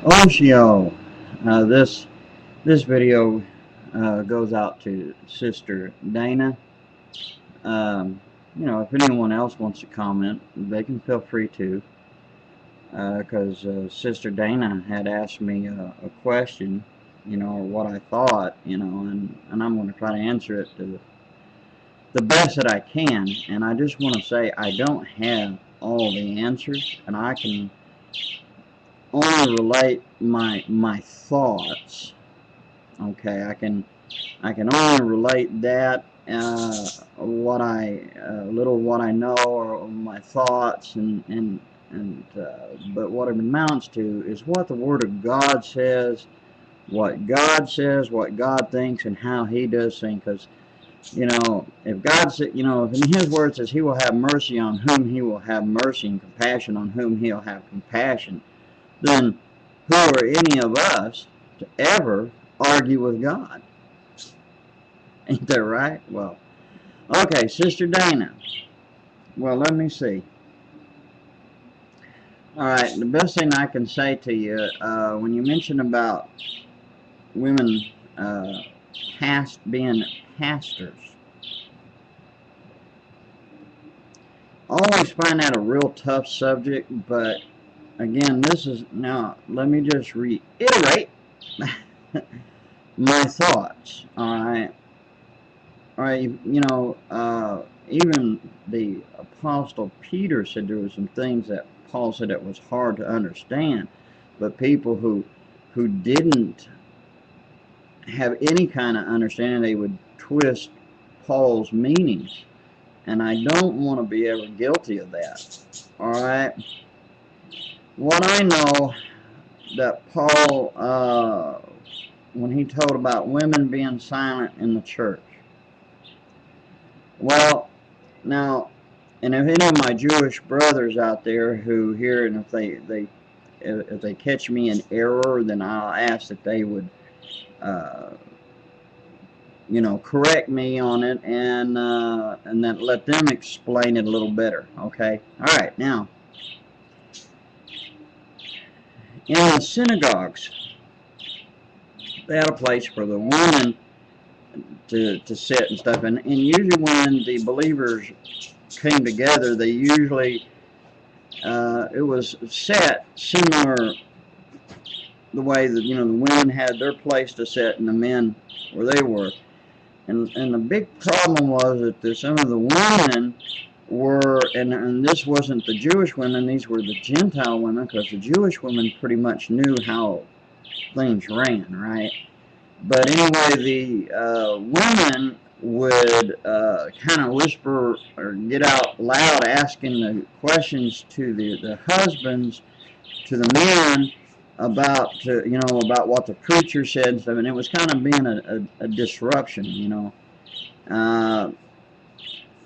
Oshio. This video goes out to Sister Dana. If anyone else wants to comment, they can feel free to. Because Sister Dana had asked me a question, or what I thought, and I'm going to try to answer it to the best that I can. And I just want to say I don't have all the answers, and I can only relate my thoughts. Okay, I can only relate that what I what I know or my thoughts and but what it amounts to is what the Word of God says, what God thinks, and how He does things. Because if God said, if in His Word says He will have mercy on whom He will have mercy and compassion on whom He'll have compassion, then who are any of us to ever argue with God? Ain't that right? Well, okay, Sister Dana. Well, let me see. All right, the best thing I can say to you, when you mention about women being pastors, I always find that a real tough subject, but again, now, let me just reiterate my thoughts, all right? All right, even the Apostle Peter said there were some things that Paul said that was hard to understand, but people who didn't have any kind of understanding, they would twist Paul's meanings, and I don't want to be ever guilty of that. All right, what I know that Paul, when he told about women being silent in the church, well, now, and if any of my Jewish brothers out there who hear it, and if they catch me in error, then I'll ask that they would, uh, correct me on it, and then let them explain it a little better. Okay. All right. Now, in the synagogues, they had a place for the women to sit and stuff, and usually when the believers came together, they usually it was set similar the way that the women had their place to sit and the men where they were, and the big problem was that some of the women were, and this wasn't the Jewish women, these were the Gentile women, because the Jewish women pretty much knew how things ran, right? But anyway, the women would kind of whisper or get out loud asking the questions to the husbands, to the men, about what the preacher said and stuff, and it was kind of being a disruption.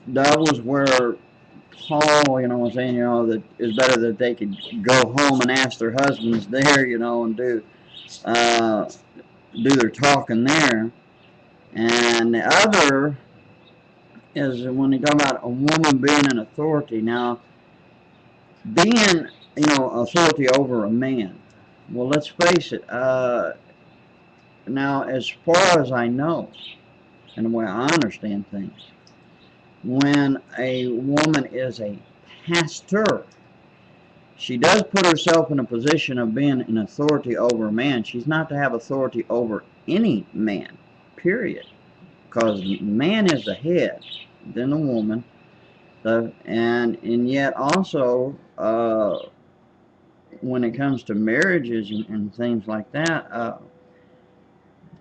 That was where Paul, was saying, that it's better that they could go home and ask their husbands there, and uh, do their talking there. And the other is when you talk about a woman being an authority. Now, being, authority over a man. Well, let's face it. Now, as far as I know, and the way I understand things, when a woman is a pastor, she does put herself in a position of being an authority over a man. She's not to have authority over any man, period. Because man is the head, then the woman. And yet also, when it comes to marriages and things like that,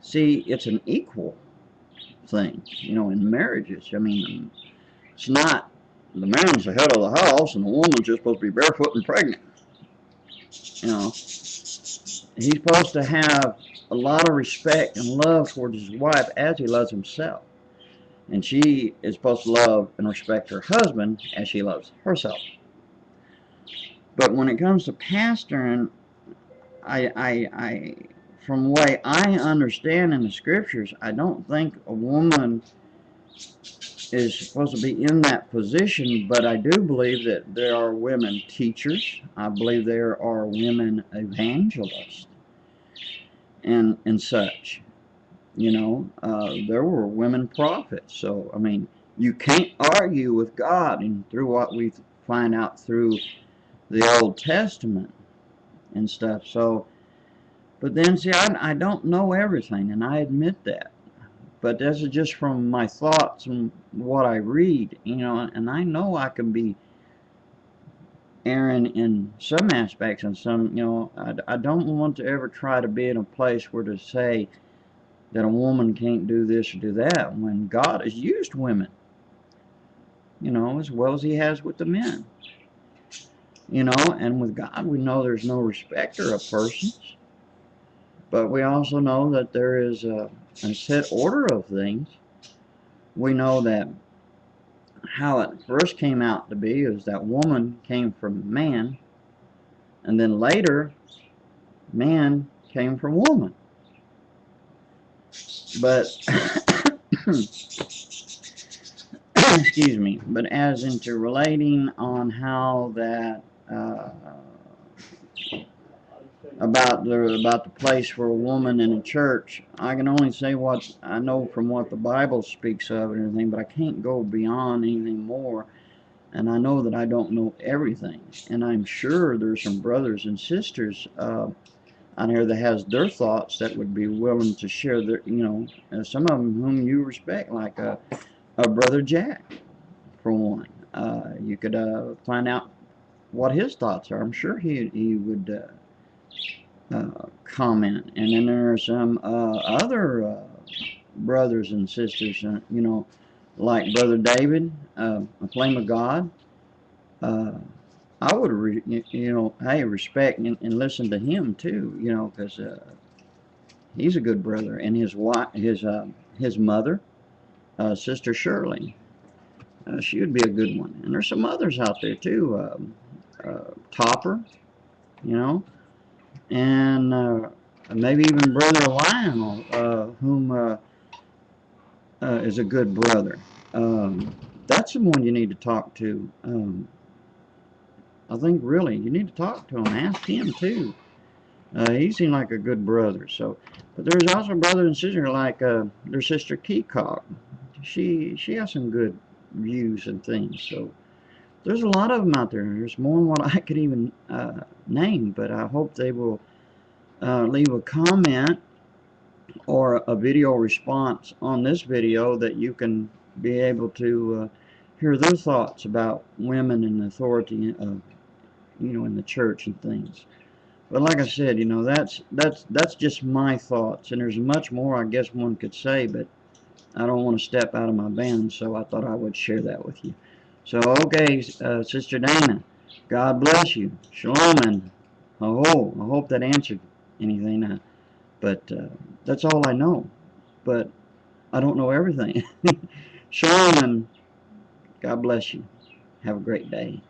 see, it's an equal thing, in marriages. I mean, it's not the man's the head of the house and the woman's just supposed to be barefoot and pregnant. He's supposed to have a lot of respect and love towards his wife as he loves himself. And she is supposed to love and respect her husband as she loves herself. But when it comes to pastoring, from the way I understand in the scriptures, I don't think a woman is supposed to be in that position, but I do believe that there are women teachers. I believe there are women evangelists and such. You know, there were women prophets. So, I mean, you can't argue with God, and through what we find out through the Old Testament and stuff. So, but then, see, I don't know everything, and I admit that. But this is just from my thoughts and what I read, you know, and I know I can be erring in some aspects and some, you know, I don't want to ever try to be in a place where to say that a woman can't do this or do that when God has used women, you know, as well as he has with the men. You know, and with God we know there's no respecter of persons. But we also know that there is a set order of things. We know that how it first came out to be is that woman came from man, and then later man came from woman. But excuse me, but as into relating on how that about the place for a woman in a church, I can only say what I know from what the Bible speaks of and everything, but I can't go beyond anything more. And I know that I don't know everything, and I'm sure there's some brothers and sisters on here that has their thoughts that would be willing to share their, you know, some of them whom you respect, like Brother Jack, for one. You could find out what his thoughts are. I'm sure he would comment. And then there are some other brothers and sisters, you know, like Brother David, a Flame of God. I would, you know, hey, respect and listen to him too, you know, because he's a good brother. And his wife, his mother, Sister Shirley, she would be a good one. And there's some others out there too, Topper, you know, and maybe even Brother Lionel, whom is a good brother. That's someone you need to talk to. I think really you need to talk to him. Ask him too. He seemed like a good brother. So, but there's also brothers and sisters like their sister Keecog. She has some good views and things. So there's a lot of them out there. There's more than what I could even name. But I hope they will leave a comment or a video response on this video that you can be able to hear their thoughts about women and authority, you know, in the church and things. But like I said, you know, that's just my thoughts, and there's much more I guess one could say, but I don't want to step out of my bounds, so I thought I would share that with you. So, okay, Sister Dana, God bless you. Shalom, and I hope that answered anything. But that's all I know. But I don't know everything. Shalom, and God bless you. Have a great day.